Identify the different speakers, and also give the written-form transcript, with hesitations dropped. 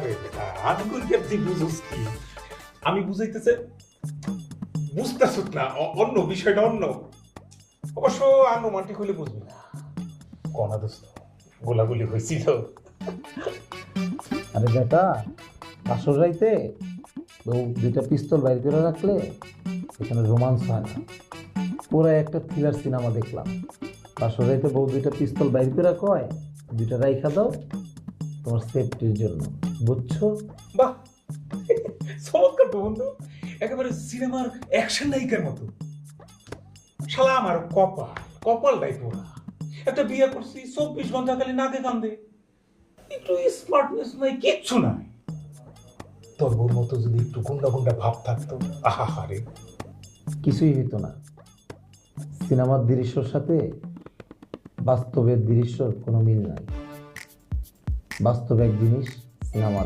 Speaker 1: আরে বেটা আমি কই কেমতি বুঝুস কি আমি বুঝাইতেছে বুঝতেছ না অন্য বিষয়টা অন্য অবশ্য আনুমানটি হইলে বুঝবি না কনা দোস্ত গোলাগুলি হয়েছিল
Speaker 2: আরে বেটা, আসর রাইতে দুইটা পিস্তল বাইর করে রাখলে এখানে রোমান্স হয় না। পুরো একটা থ্রিলার সিনেমা দেখলাম। আসর রাইতে বউ দুইটা পিস্তল বাইর করে কয়, দুইটা রাইখা দাও তোমার সেফটির জন্য, বুঝছো?
Speaker 1: বাহ চমৎকার তো বন্ধু একেবারে সিনেমার অ্যাকশন নায়িকার মতো শালা আমার কপালটাই পোড়া একটা বিয়ে করছি 24 ঘন্টা খালি নাকে কান্দে একটু স্মার্টনেস নাই কিচ্ছু নাই তোর বউর মতো যদি একটু গুন্ডা গুন্ডা ভাব থাকতো আহা হারে
Speaker 2: কিছুই হইতো না। সিনেমার দৃশ্যর সাথে বাস্তবের দৃশ্যর কোনো মিল নাই। বাস্তব এক জিনিস, সিনেমার